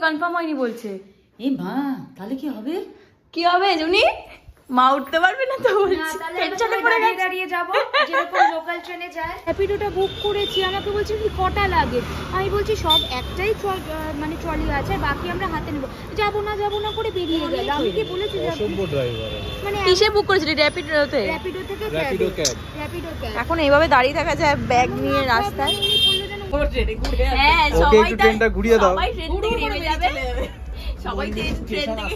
Confirm হয়নি বলছে। এই মা তাহলে কি হবে? কি হবে জুনি? মা উঠতে পারবে না তো বলছি। পেছনে পড়ে দাঁড়িয়ে যাব যেরকম লোকাল ট্রেনে যায়। র্যাপিডোটা বুক করেছি, আমাকে বলছে কি কটা লাগে, আমি বলছি সব একটাই মানে ট্রলি আছে, বাকি আমরা হাতে নেব। যাবো না করে বেরিয়ে গেল। আমি কি বলেছি অসভ্য ড্রাইভার। মানে কিসে বুক করেছিলি? র্যাপিডোতে? র্যাপিডো থেকে র্যাপিডো ক্যাব। এখন এইভাবে দাঁড়িয়ে থাকা যায় ব্যাগ নিয়ে রাস্তায়? হ্যাঁ ওকে একটু ট্রেনটা ঘুরিয়ে দাও। সবাই ট্রেন থেকে নেমে যাবে, সবাই ট্রেন থেকে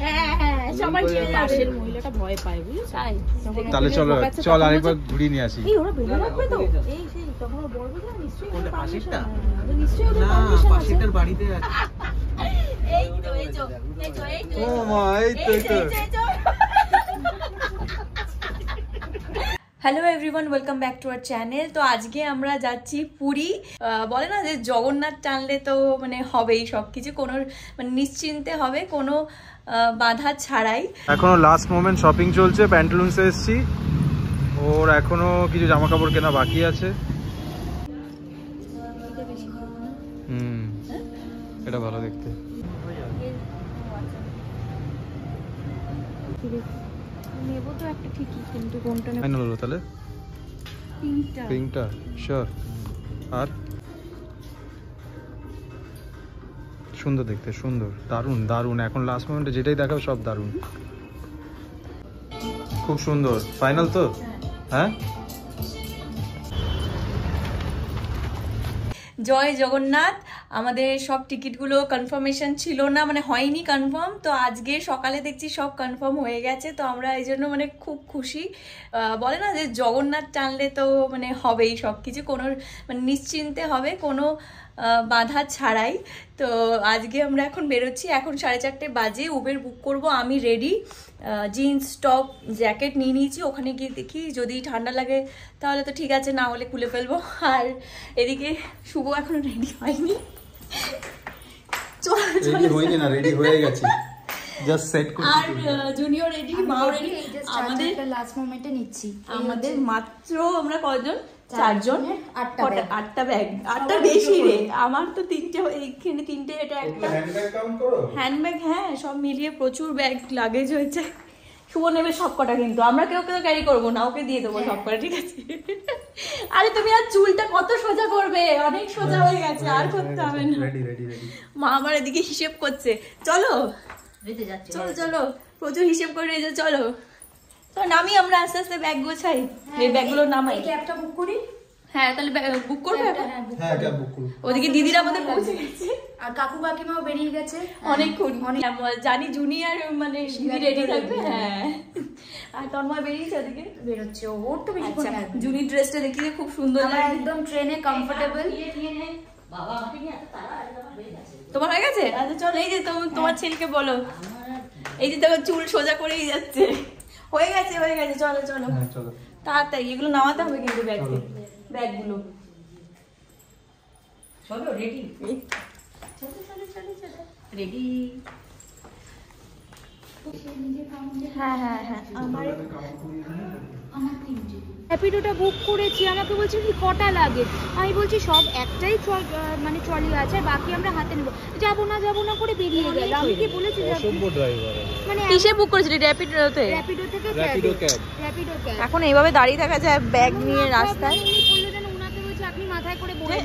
হ্যাঁ সবাই ট্রেনে যাবে। মহিলাটা ভয় পায় বুঝলি? তাহলে চল আরেকবার ঘুরিয়ে নিয়ে আসি। এই ওরা বেরো রাখবে তো? এই সেই তখন বড় কথা নিশ্চয়ই কোনটা পাশেরটা? নিশ্চয়ই না পাশেরটার বাড়িতে আছে। এই তো ও মা এই তো hello everyone, welcome back to our channel. তো আজকে আমরা যাচ্ছি পুরী। বলে না যে জগন্নাথ টানলে তো মানে হবেই সব কিছু, কোনো মানে নিশ্চিন্তে হবে, কোনো বাধা ছাড়াই। এখনো লাস্ট মোমেন্ট শপিং চলছে, প্যান্টালুন্সে এসেছি। ওর এখনো কিছু জামা কাপড় কেনা বাকি আছে। এটা ভালো দেখতে। নেবো তো একটা ঠিকই, কিন্তু কোনটা নেব? ফাইনাল হলো তাহলে পিঙ্কটা শিওর। আর সুন্দর দেখতে, সুন্দর, দারুণ দারুণ। এখন লাস্ট মোমেন্টে যেটাই দেখাও সব দারুণ, খুব সুন্দর। ফাইনাল তো? হ্যাঁ। জয় জগন্নাথ। আমাদের সব টিকিটগুলো কনফার্মেশন ছিল না, মানে হয়নি কনফার্ম। তো আজকে সকালে দেখছি সব কনফার্ম হয়ে গেছে। তো আমরা এই জন্য মানে খুব খুশি। বলে না যে জগন্নাথ টানলে তো মানে হবেই সব কিছু, কোনো মানে নিশ্চিন্তে হবে, কোনো বাধা ছাড়াই। তো আজকে আমরা এখন বেরোচ্ছি। এখন 4:30 বাজে। উবের বুক করব। আমি রেডি, জিন্স টপ জ্যাকেট নিয়ে নিয়েছি। ওখানে গিয়ে দেখি যদি ঠান্ডা লাগে তাহলে তো ঠিক আছে, না হলে খুলে ফেলবো। আর এদিকে শুভ এখনো রেডি হয়নি। রেডি হয়ে গেছি, জাস্ট সেট করছি। আর জুনিয়র রেডি, মাও রেডি। আমাদের লাস্ট মোমেন্টে নিচ্ছি। আমাদের মাত্র আমরা কজন? 4 জন। 8টা ব্যাগ। 8টা সবার বেশি রে, আমার তো 3টে, এইখানে 3টে, এটা একটা হ্যান্ডব্যাগ। হ্যাঁ সব মিলিয়ে প্রচুর ব্যাগ লাগেজ হয়েছে। শুভ নেবে সব কটা, কিন্তু আমরা কেউ ক্যারি করবো না, ওকে দিয়ে দেবো সব কটা, ঠিক আছে? আরে তুমি আর চুলটা কত সোজা করবে? অনেক সোজা হয়ে গেছে, আর করতে হবে না। মা আমার এদিকে হিসেব করছে। চলো চলো চলো, প্রচুর হিসেব করে রয়েছে। চলো তো নামি, আমরা আস্তে আস্তে ব্যাগ গোছাই। এই ব্যাগগুলো নামাই। ক্যাবটা বুক করি। হ্যাঁ তাহলে বুক করবে। হ্যাঁ ক্যাব বুক করুন। ওদিকে দিদিরা আমাদের পৌঁছে গেছে, আর কাকু কাকিমাও বেরিয়ে গেছে অনেকক্ষণ। জানি জুনিয়র মানে রেডি থাকবে। হ্যাঁ আর তন্ময় বেরিয়েছে ওদিকে, বেরোচ্ছে। ওর তো বেশি জুনি ড্রেসটা দেখিয়ে খুব সুন্দর লাগে, একদম ট্রেনে কমফোর্টেবল। তোমার হয়ে গেছে? আচ্ছা চলো, এই যে তোমার ছেলেকে বলো, এই যে তোমার চুল সোজা করেই যাচ্ছে। হয়ে গেছে চলো চলো তাড়াতাড়ি। এগুলো নামাতে হবে কিন্তু ব্যাগগুলো। চলো রেডি, রেডি। হ্যাঁ র্যাপিডোটা বুক করেছি, আমাকে বলছে কি কটা লাগে, আমি বলছি সব একটাই মানে ট্রলি আছে, বাকি আমরা হাতে নেব। যাবো না করে বেরিয়ে গেল। আমি কি বলেছি? অসভ্য ড্রাইভার। মানে কিসে বুক করেছিলি? র্যাপিডোতে? র্যাপিডো থেকে র্যাপিডো ক্যাব। এখন এইভাবে দাঁড়িয়ে থাকা যায় ব্যাগ নিয়ে রাস্তায়? আপনি মাথায় করে বলে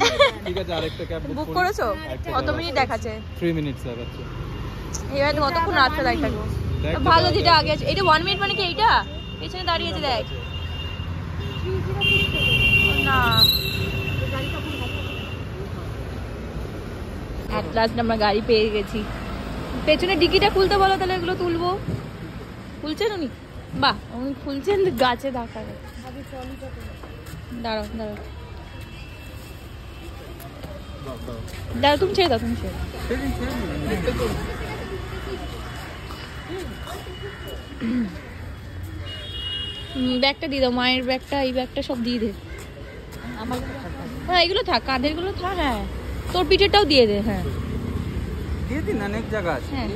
ঠিক আছে, আরেকটা ক্যাব বুক করেছো? কত মিনিট দেখাচ্ছে? 3 মিনিটস লাগাচ্ছে। এবার কতক্ষণ রাস্তা দাঁড়িয়ে থাকবো? ভালো, যেটা আগে আছে। এটা 1 মিনিট মানে কি? এইটা পেছনে দাঁড়িয়েছে দেখ না। এট লাস্ট আমরা গাড়ি পেয়ে গেছি। পেছনে ডিকিটা খুলতে বলো, তাহলে এগুলো তুলবো। খুলছেন উনি? বাহ, উনি খুলছেন। গাছে ধাক্কা গেছে। দাঁড়াও তুমি ছেড়ে দাও, ব্যাগটা দিয়ে দাও, মায়ের ব্যাগটা, এই ব্যাগটা সব দিয়ে দে আমার। হ্যাঁ এগুলো থাক, কাঁধের গুলো থাক। হ্যাঁ তোর পিঠেরটাও দিয়ে দে। হ্যাঁ দিয়ে দিন, অনেক জায়গা আছে। হ্যাঁ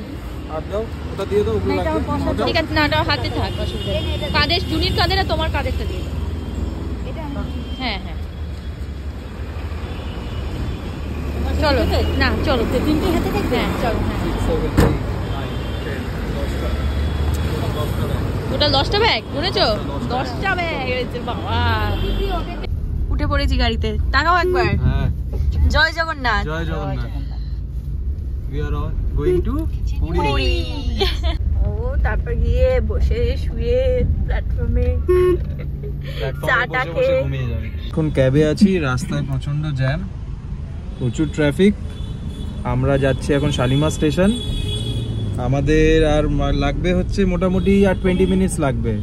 আর দাও, ওটা দিয়ে দাও, ওগুলো লাগবে। ঠিক আছে, না ওটা হাতে থাক, অসুবিধা নেই। কাঁধের, জুনির কাঁধের আর তোমার কাঁধেরটা দিয়ে দাও। হ্যাঁ চলো না চলো তিনটে হাতে দেখবে হ্যাঁ চলো ওটা 10টা ব্যাগ শুনেছো 10টা ব্যাগ হয়েছে বাবা উঠে পড়েছি গাড়িতে তাকাও একবার জয় জগন্নাথ জয় Jagannath we are all going to Puri ও তারপর গিয়ে বসে শুয়ে প্ল্যাটফর্মে চাটা খেয়ে এখন ক্যাবে আছি রাস্তায় প্রচন্ড জ্যাম প্রচুর ট্রাফিক আমরা যাচ্ছি এখন শালিমার স্টেশন আমাদের আর লাগবে হচ্ছে মোটামুটি আর 20 মিনিটস লাগবে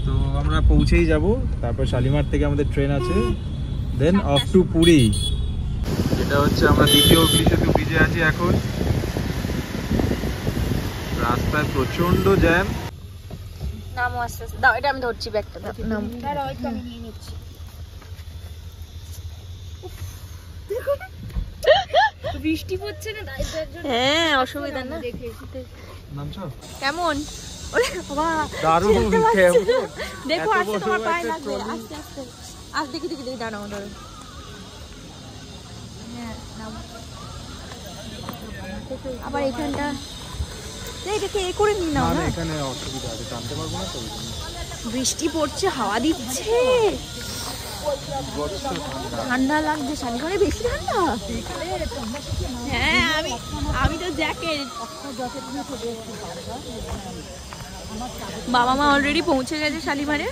তো আমরা পৌঁছেই যাব তারপর শালিমার থেকে আমাদের ট্রেন আছে দেন অফ টু পুরী এটা হচ্ছে আমরা দ্বিতীয় সেতু ব্রিজে আছি এখন রাস্তায় প্রচন্ড জ্যাম নামো আস্তে আস্তে দাও এটা আমি ধরছি ব্যাগটা নাম আমি নিয়ে নিচ্ছি বৃষ্টি পড়ছে না তাই হ্যাঁ অসুবিধা না নামছো কেমন ওরে বাবা দারুণ দেখো আস্তে তোমার পায়ে লাগবে আস্তে আস্তে আজ দেখি দাঁড়াও ধরো হ্যাঁ নাও আবার এখানটা দেখে এ করে নি নাও না এখানে অসুবিধা আছে টানতে পারবো না তো বৃষ্টি পড়ছে হাওয়া দিচ্ছে ঠান্ডা লাগছে শালিমারে বেশি ঠান্ডা হ্যাঁ আমি তো জ্যাকেট বাবা মা অলরেডি পৌঁছে গেছে শালিমারে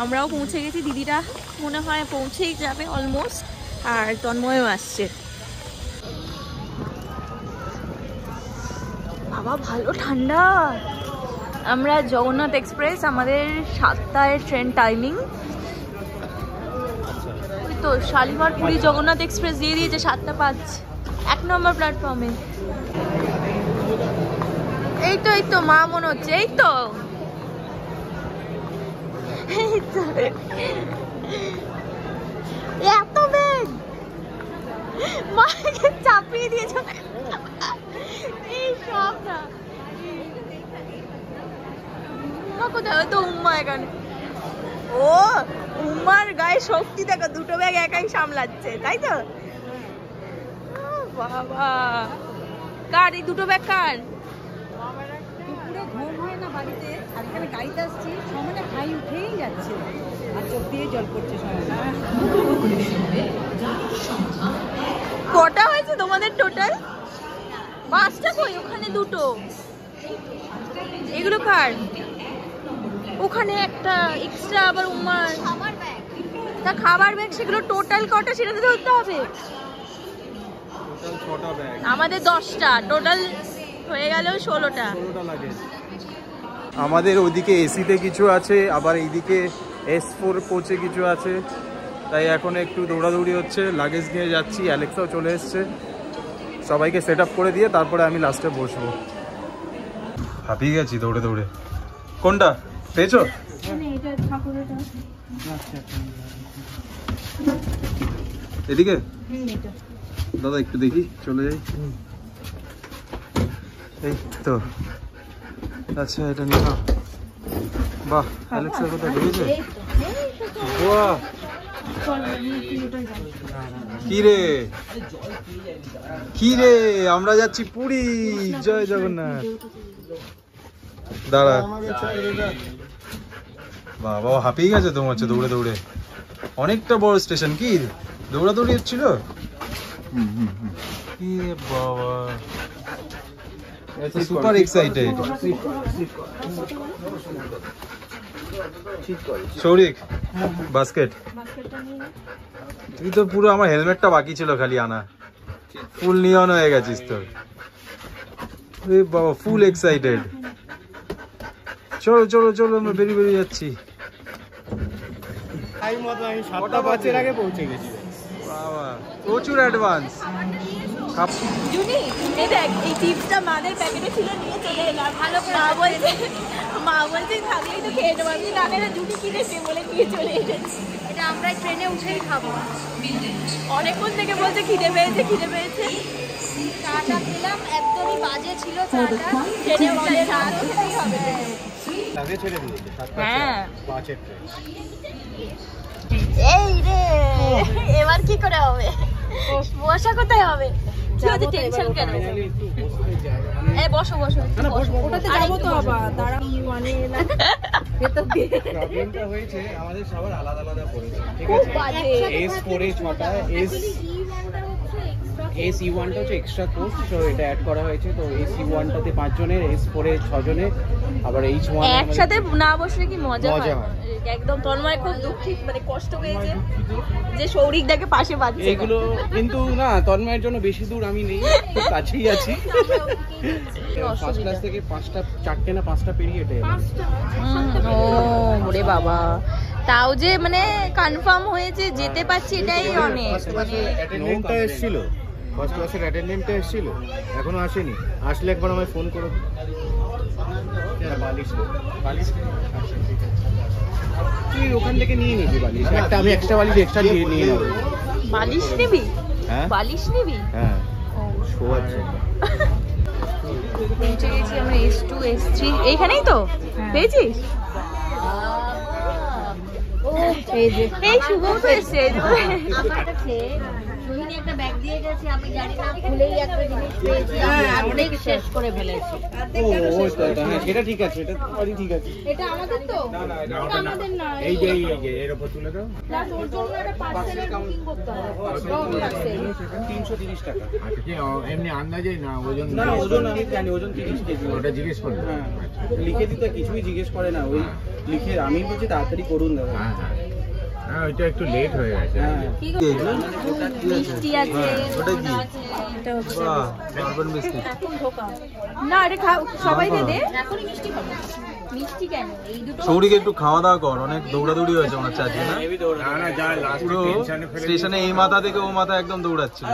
আমরাও পৌঁছে গেছি দিদিরা মনে হয় পৌঁছেই যাবে অলমোস্ট আর তন্ময়ও আসছে বাবা ভালো ঠান্ডা আমরা জগন্নাথ এক্সপ্রেস আমাদের 7টায় ট্রেন টাইমিং ওই তো শালিমার পুরী জগন্নাথ এক্সপ্রেস দিয়ে দিয়েছে 7টা 5 1 নম্বর প্ল্যাটফর্মে এই তো মা মনে হচ্ছে এই তো এত বেগ মাকে চাপিয়ে দিয়েছ এই সব না উম্মা কোথায় তো উম্মা এখানে ও উম্মার গায়ে শক্তি দেখো দুটো ব্যাগ একাই সামলাচ্ছে তাই তো বাবা কার এই দুটো ব্যাগ কার দুপুরে ঘুম হয় না বাড়িতে আর এখানে গাড়িতে আসছি সমানে হাই উঠেই যাচ্ছে আর চোখ দিয়ে জল পড়ছে সমানে কটা হয়েছে তোমাদের টোটাল 5টা কই ওখানে দুটো এগুলো কার ওখানে একটা এক্সট্রা আবার উমার তা খাবার ব্যাগ সেগুলো টোটাল কটা সেটা তো ধরতে হবে আমাদের 10টা টোটাল হয়ে গেল 16টা আমাদের ওদিকে এসিতে কিছু আছে আবার এইদিকে S4 কোচে কিছু আছে তাই এখন একটু দৌড়াদৌড়ি হচ্ছে লাগেজ নিয়ে যাচ্ছি অ্যালেক্সাও চলে এসছে সবাইকে সেট আপ করে দিয়ে তারপরে আমি লাস্টে বসবো হাঁপিয়ে গেছি দৌড়ে দৌড়ে কোনটা পেয়েছো এদিকে দাদা একটু দেখি চলে যাই এই তো আচ্ছা এটা নিয়ে নাও বাহ অ্যালেক্সা কোথায় ঢুকেছে বাহ কি রে আমরা যাচ্ছি পুরী জয় জগন্নাথ দাঁড়া বাবা হাঁপিয়ে গেছে তোমার হচ্ছে দৌড়ে দৌড়ে অনেকটা বড় স্টেশন কি দৌড়াদৌড়ি হচ্ছিল কি রে বাবা সুপার এক্সাইটেড সৌরিক বাস্কেট তুই তো পুরো আমার হেলমেটটা বাকি ছিল খালি আনা ফুল নিয়ন হয়ে গেছিস তোর বাবা ফুল এক্সাইটেড চলো চলো চলো আমরা বেরিয়ে যাচ্ছি বাবা প্রচুর অ্যাডভান্স জুনি এই দেখ এই চিপসটা মাদের প্যাকেটে ছিল নিয়ে চলে এলাম ভালো মা বলছে থাকলেই তো খেয়ে নেবো আমি জানি না জুনি কিনেছে বলে নিয়ে চলে এসেছি এটা আমরা ট্রেনে উঠেই খাবো অনেকক্ষণ থেকে বলছে খিদে পেয়েছে চাটা খেলাম একদমই বাজে ছিল চাটা ট্রেনে উঠে রাতও খেতেই হবে হ্যাঁ এই রে এবার কি করে হবে বসা কোথায় হবে? টেনশন কেন? বসো বসো। ওটাতে যাবো তো আবার, দাঁড়া মানে প্রবলেমটা হয়েছে আমাদের সবার আলাদা আলাদা পড়েছে, ঠিক আছে? এস 4 এ 6টা, এস E1 টা হচ্ছে এক্সট্রা কোর্স, তো এটা অ্যাড করা হয়েছে। তো এস E1 টাতে 5 জনের, এস 4 এ 6 জনের, আবার H1 একসাথে না বসলে কি মজা মজা হয়? হয়। একদম তন্ময় খুব দুঃখিত, মানে কষ্ট পেয়েছে যে সৌরিক দাকে পাশে বাঁধছে। এগুলো কিন্তু না, তন্ময়ের জন্য বেশি দূর আমি নেই, খুব কাছেই আছি। ফার্স্ট ক্লাস থেকে 4টে না 5টা পেরিয়ে হেঁটে এলাম। ও ওরে বাবা, তাও যে মানে কনফার্ম হয়েছে যেতে পারছি এটাই অনেক। নোমটা এসেছিল, ফার্স্ট ক্লাসের অ্যাটেন্ডেন্টটা এসেছিল, এখনো আসেনি। আসলে একবার আমায় ফোন করো। বালিশ তুই ওখান থেকে নিয়ে নিবি বালিশ, একটা আমি এক্সট্রা বালিশ এক্সট্রা নিয়ে নেবো। বালিশ নিবি? হ্যাঁ বালিশ নিবি? হ্যাঁ, শো আছে। পৌঁছে গেছি আমরা S2 S3, এইখানেই তো পেয়েছিস? এই শুভও তো এসছে। সোহিনী একটা ব্যাগ দিয়ে গেছে, আমি জানি না, খুলেই একটা জিনিস পেয়েছি, অনেক শেষ করে ফেলেছি। সেটা ঠিক আছে, এটা সবই ঠিক আছে। এটা আমাদের তো? এটা আমাদের না। এই যে এর উপর তুলে দাও। প্লাস ওর জন্য একটা পার্সেলের বুকিং করতে হবে। 330 টাকা। আচ্ছা, কি এমনি আন্দাজে না ওজন? না ওজন আমি জানি, ওজন 30 কেজি। ওটা জিজ্ঞেস করবে? হ্যাঁ, লিখে দিতে কিছুই জিজ্ঞেস করে না, ওই লিখে আমি বলছি তাড়াতাড়ি করুন দাদা। হ্যাঁ হ্যাঁ, হ্যাঁ ওইটা একটু লেট হয়ে গেছে। হ্যাঁ, মিষ্টি আছে, ওটা কি? এটা হচ্ছে কার্বন বিস্কিট। এখন ঢোকা না, এটা সবাইকে দে। এখনই মিষ্টি খাবো? মিষ্টি কেন? এই দুটো সৌরিকে একটু খাওয়া দাওয়া কর, অনেক দৌড়াদৌড়ি হয়েছে মনে হচ্ছে আজকে, না? না না, যা লাস্ট পুরো টেনশনে ফেলে স্টেশনে এই মাথা থেকে ও মাথা একদম দৌড়াচ্ছিল।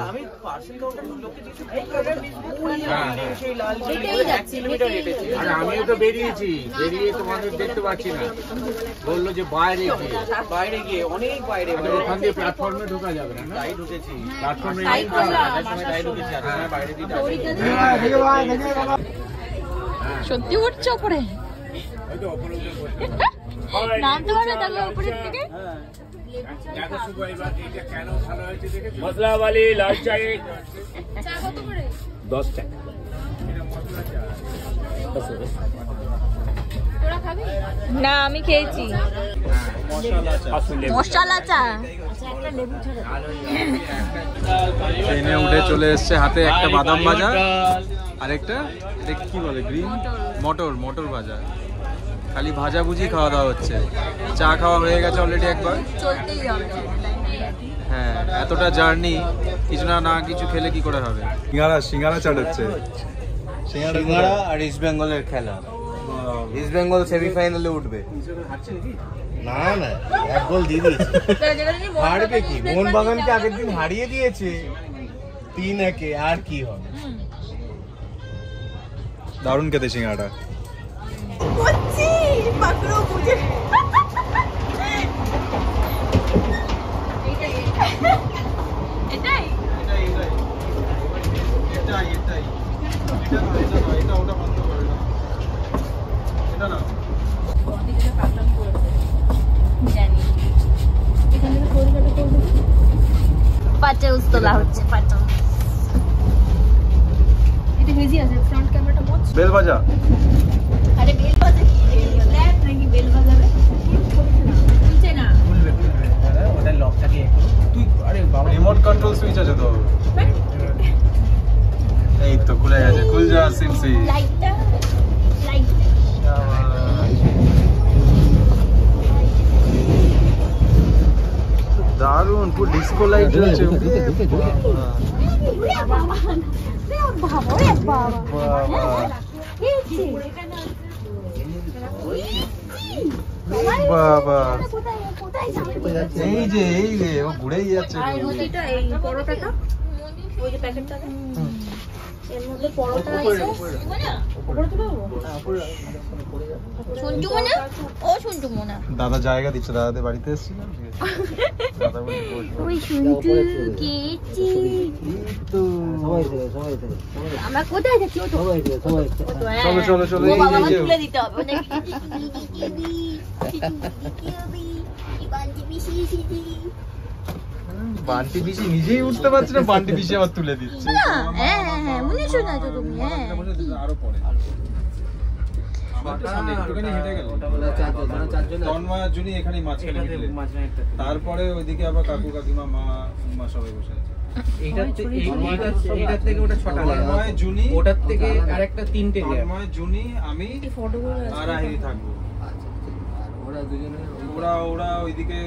আর আমিও তো বেরিয়েছি, বেরিয়ে তোমাদের দেখতে পাচ্ছি না, বললো যে বাইরে গিয়ে। বাইরে গিয়ে অনেক বাইরে, আর ওখান দিয়ে প্ল্যাটফর্মে ঢোকা যাবে না? তাই ঢুকেছি প্ল্যাটফর্মে তাই ঢুকেছি, আর সময় বাইরে দিয়ে সত্যি উঠছে ওপরে? নামতে পারবে তাহলে উপরের থেকে? মশলা वाली लाल चाय চা কত করে? 10 টাকা। তোরা খাবি? না আমি খেয়েছি মশলা চা। ট্রেনে উঠে চলে এসছে, হাতে একটা বাদাম ভাজা, আরেকটা এটা কি বলে, গ্রিন মটর ভাজা। খালি ভাজা ভুজি খাওয়া দাওয়া হচ্ছে, চা খাওয়া হয়ে গেছে অলরেডি একবার। চলতেই হবে। হ্যাঁ, এতটা জার্নি কিছু না কিছু খেলে কি করে হবে। সিঙ্গারা চাট হচ্ছে, সিঙ্গারা আর ইস্ট বেঙ্গলের খেলা। ইস্ট বেঙ্গল সেমিফাইনালে উঠবে। না না, এক গোল দিয়ে দিয়েছে। হারবে কি? মোহনবাগানকে আগের দিন হারিয়ে দিয়েছে 3-1, আর কি হবে? দারুণ খেতে সিঙ্গারাটা। বলছি পাকড়ো বুঝে এটাই পাচাউস তোলা হচ্ছে, পাচাউস। এটা হেজি আছে, ফ্রন্ট ক্যামেরাটা মোচ। বেল ভাজা, আরে বেল বাজে কি? ল্যাপ নাকি বেল বাজাবে? খুলছে না। ওটা লকটা দিয়ে তুই, আরে বাবা রিমোট কন্ট্রোল সুইচ আছে তো। এই তো খুলে গেছে, খুল যা সিমসি। লাইটটা দারুন, পুরো ডিস্কো লাইট জ্বলছে। বাবা, এই যে ও ঘুরেই যাচ্ছে। আর রুটিটা, এই পরোটাটা, ওই যে প্যাকেটটা এর মধ্যে পরোটা আছে। উপরে তুলে দেবো? শুনটু মোনা, ও শুনটু মোনা। দাদা জায়গা দিচ্ছে, দাদাদের বাড়িতে এসেছিলাম, দাদা বলছে ওই শুনটু কেচি। আমরা কোথায় যাচ্ছি? ও তো চলো ও বাবা এই যে তুলে দিতে হবে। বান্টি পিসি নিজেই উঠতে পারছে না, বান্টি পিসি আবার তুলে দিচ্ছে। হ্যাঁ উনিশও না তো তুমি। হ্যাঁ আরো পরে তারপরে ওইদিকে আবার কাকু কাকিমা মা মা সবাই বসে আছে। এইটার থেকে ওটা 6টা তন্ময়, জুনি, ওটার থেকে আরেকটা 3টে তন্ময়, জুনি, আমি আর আহিরি থাকবো। ওরা ওইদিকে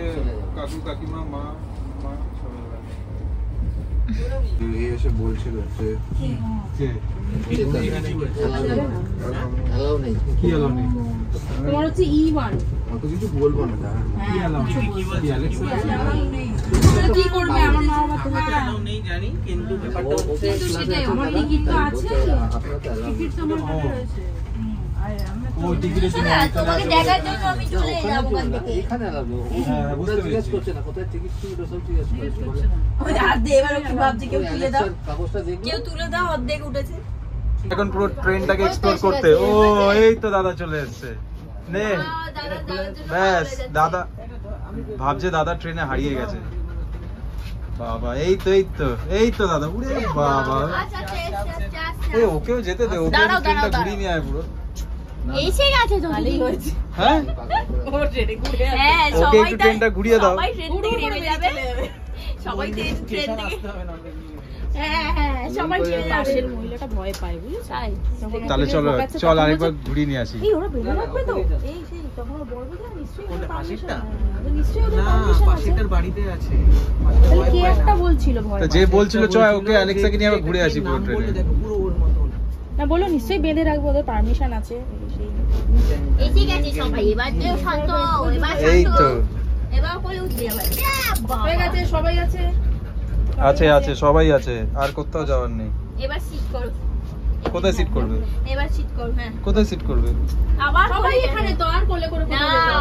কাকু কাকিমা মা মা সবাই এসে বলছিল যে কি এলো নেই তোমার হচ্ছে E1 অত কিছু বলবো না। কি এলো কি অ্যালেক্সা কি করবে আমার মা বাবা তোমাকে নেই জানি, কিন্তু ব্যাপারটা হচ্ছে সেটাই আমার টিকিট তো আছে, টিকিট তো আমার হাতে রয়েছে। ও টিকিটের জন্য তোমাকে দেখার জন্য আমি চলে এলাম ওখান থেকে। এখানে আলাদা হ্যাঁ বুঝতে পেরেছি। করছে না কোথায় টিকিট ছিল সব জিজ্ঞেস করছে। ওই হাত দিয়ে এবার কি ভাবছে কেউ তুলে দাও, কাগজটা দেখো। কেউ তুলে দাও, অর্ধেক উঠেছে। এখন পুরো ট্রেনটাকে এক্সপ্লোর করতে। ও এই তো দাদা চলে এসেছে। নে ব্যাস দাদা ভাবছে দাদা ট্রেনে হারিয়ে গেছে। বাবা এই তো দাদা। উড়ে বাবা এ ওকেও যেতে দে, ওকে ট্রেনটা ঘুরিয়ে নিয়ে আয় পুরো। এসে গেছে তো ভালোই হয়েছে। হ্যাঁ হ্যাঁ ওকে সবাই একটু ট্রেনটা ঘুরিয়ে দাও। সবাই ট্রেন থেকে নেমে যাবে, সবাই ট্রেন থেকে। হ্যাঁ সবাই ট্রেনে যাবে। মহিলাটা ভয় পায় বুঝলি তাই তাহলে চল আরেকবার ঘুরিয়ে নিয়ে আসি। এই ওরা বেঁধে রাখবে তো এই সেই তখন বড় বড় নিশ্চয়ই কোনটা পাশেরটা? নিশ্চয়ই ওদের না পারমিশন আছে। পাশেরটার বাড়িতে আছে। তাহলে কে একটা বলছিল ভয় তো যে বলছিল চ ওকে অ্যালেক্সাকে নিয়ে আবার ঘুরে আসি পুরো ট্রেনে। দেখো পুরো ওর মতো। না বলো নিশ্চয়ই বেঁধে রাখবো, ওদের পারমিশন আছে সেই এসে গেছে সবাই। এবার তো শান্ত, এবার এই শান্ত। তো এবার কোলে উঠবে আবার। হয়ে গেছে সবাই আছে আছে সবাই আছে, আর কোথাও যাওয়ার নেই। এবার সিট করো। কোথায় সিট করবে? এবার সিট করো। হ্যাঁ কোথায় সিট করবে? আবার সবাই এখানে তো আর কোলে করে না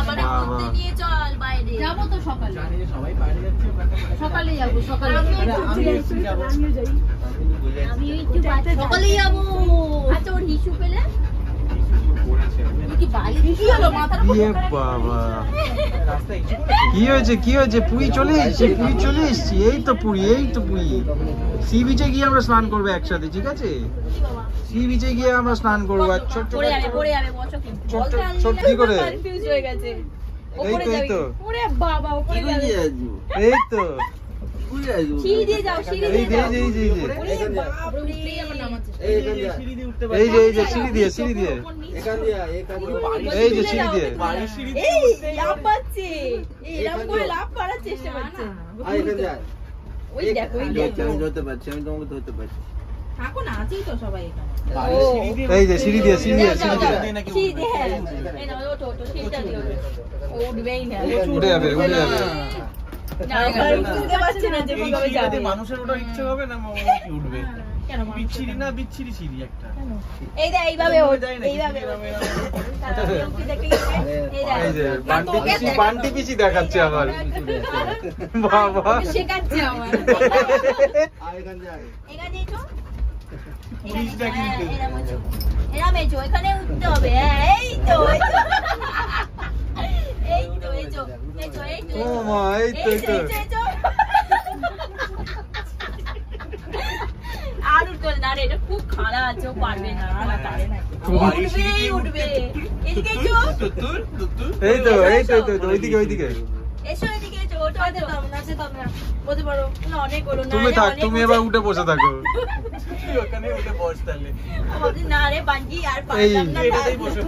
মানে ঘুরতে নিয়ে চল বাইরে। যাবো তো সকালে, জানি যে সবাই বাইরে যাচ্ছে ব্যাপারটা। সকালে যাবো সকালে আমি একটু যাবো। আমি একটু বাচ্চা সকালে যাবো। আচ্ছা ওর হিসু পেলে কি বাইরে কি হলো মাথার ইয়ে বাবা কি হয়েছে পুরী চলে এসেছি। এই তো পুরী সি বিচে গিয়ে আমরা স্নান করবো একসাথে, ঠিক আছে? সি বিচে গিয়ে আমরা স্নান করবো। আর ছোট পড়ে যাবে বসো কি ছোট কি করে? কনফিউজ হয়ে গেছে। এই তো ওরে বাবা উপরে যাবে এই তো সিঁড়ি দিয়ে যাও, সিঁড়ি এই দিয়ে যে যাও। এই যে উঠলেই আমার নামাচ্ছে সিঁড়ি দিয়ে উঠতে এই যে সিঁড়ি দিয়ে এখান দিয়ে এই যে সিঁড়ি দিয়ে বাড়ির সিঁড়ি এই লাভ পাচ্ছে, এই এরকম করে লাভ করার চেষ্টা করছে। এখান দিয়ে ওই দেখো ওই দেখো। আমি ধরতে পারছি, আমি তোমাকে ধরতে পারছি। থাকো না আছেই তো সবাই এখানে। বাড়ির সিঁড়ি দিয়ে এই যে সিঁড়ি দিয়ে সিঁড়ি দিয়ে হ্যাঁ। এই নাও ওঠো সিঁড়িটা দিয়ে ওঠো। ও উঠবেই না। উঠে যাবে না এবার বুঝতে পারছি না যে কিভাবে যাবে। মানুষের ওটা ইচ্ছে হবে না কি উঠবে? কেন বিচ্ছিরি সিঁড়ি একটা। এই দে এইভাবে ওঠ, এইভাবে এই যে বান্টি পিসি দেখাচ্ছে আবার। বাবা শেখাচ্ছে আমার। এখান দিয়ে এখানে এসো, এরম এসো, এখানে উঠতে হবে। এই তো ও মা এই তো আর উঠবে না রে, এটা খুব খাড়া আছে, ও পারবে না। উঠবে এদিকে এসো, এই তো ওইদিকে এসো এদিকে এসো। ওঠো বলতে পারো না, অনেক হলো না। তুমি থাক, তুমি এবার উঠে বসে থাকো। ওখানে উঠে বস তাহলে। না রে বাঞ্জি আর পারলাম না।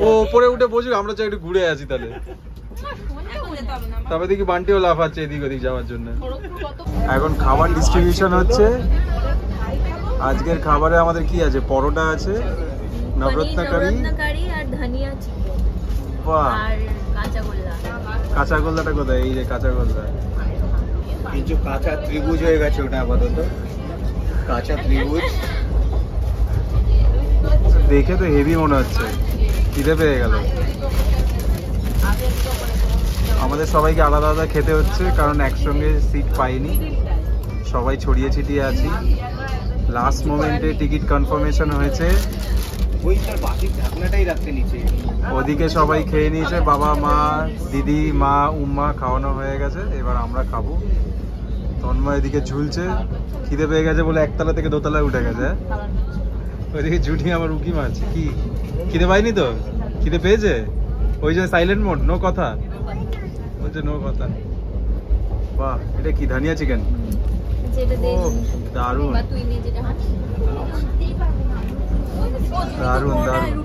ও উপরে উঠে বসুক, আমরা চাই একটু ঘুরে আসি তাহলে। তবে দেখি বান্টিও লাফাচ্ছে এদিক ওদিক যাওয়ার জন্য। এখন খাবার ডিস্ট্রিবিউশন হচ্ছে। আজকের খাবারে আমাদের কি আছে? পরোটা আছে, নবরত্ন কারি আর ধনিয়া চিকেন বাহ, আর কাঁচাগোল্লা। কাঁচাগোল্লাটা কোথায়? এই যে কাঁচাগোল্লা। কিছু কাঁচা ত্রিভুজ হয়ে গেছে ওটা আপাতত, কাঁচা ত্রিভুজ। দেখে তো হেভি মনে হচ্ছে, খিদে পেয়ে গেল। আমাদের সবাইকে আলাদা আলাদা খেতে হচ্ছে, কারণ একসঙ্গে সিট পাইনি, সবাই ছড়িয়ে ছিটিয়ে আছি। লাস্ট মোমেন্টে টিকিট কনফার্মেশন হয়েছে, ওইটার বাসির ঢাকনাটাই রাখতে নিচে। ওদিকে সবাই খেয়ে নিয়েছে, বাবা মা দিদি মা উম্মা খাওয়ানো হয়ে গেছে, এবার আমরা খাবো। তন্ময় এদিকে ঝুলছে, খিদে পেয়ে গেছে বলে একতলা থেকে দোতলায় উঠে গেছে। ওইদিকে জুটি আমার উকি মারছে। কি খিদে পাইনি তো? খিদে পেয়েছে? ওই যে সাইলেন্ট মোড, নো কথা বলছে, নো কথা। বাহ, এটা কি ধানিয়া চিকেন? দারুন দারুন দারুন।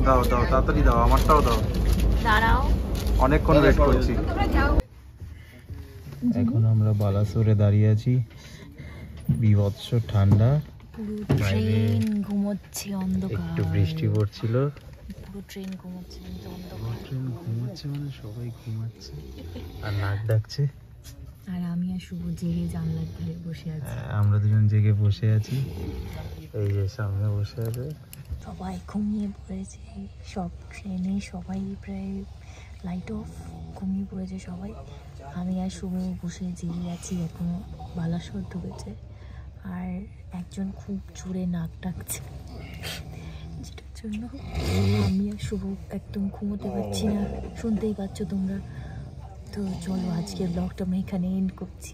দাও দাও তাড়াতাড়ি দাও, আমারটাও দাও। দাঁড়াও, অনেকক্ষণ ওয়েট করছি। এখন আমরা বালাসোরে দাঁড়িয়ে আছি, বিভৎস ঠান্ডা, ট্রেন ঘুমোচ্ছে অন্ধকার, একটু বৃষ্টি পড়ছিল, পুরো ট্রেন ঘুমোচ্ছে কিন্তু ট্রেন ঘুমাচ্ছে মানে সবাই ঘুমাচ্ছে আর নাক ডাকছে। আর আমি আর শুভ জেগে জানলার ধারে বসে আছি। আমরা দুজন জেগে বসে আছি, এই যে সামনে বসে আছে। সবাই ঘুমিয়ে পড়েছে, সব ট্রেনে সবাই প্রায় লাইট অফ, ঘুমিয়ে পড়েছে সবাই। আমি আর শুভ বসে জেগে আছি, এখনো বালাসোর ঢুকেছে। আর একজন খুব জোরে নাক ডাকছে, যেটার জন্য আমি আর শুভ একদম ঘুমোতে পারছি না, শুনতেই পাচ্ছ তোমরা। তো চলো আজকের ব্লগটা আমি এখানে এন্ড করছি,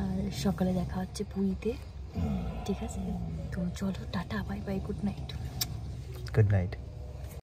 আর সকালে দেখা হচ্ছে পুরীতে, ঠিক আছে? তো চলো tata, bye bye, good night. Good night.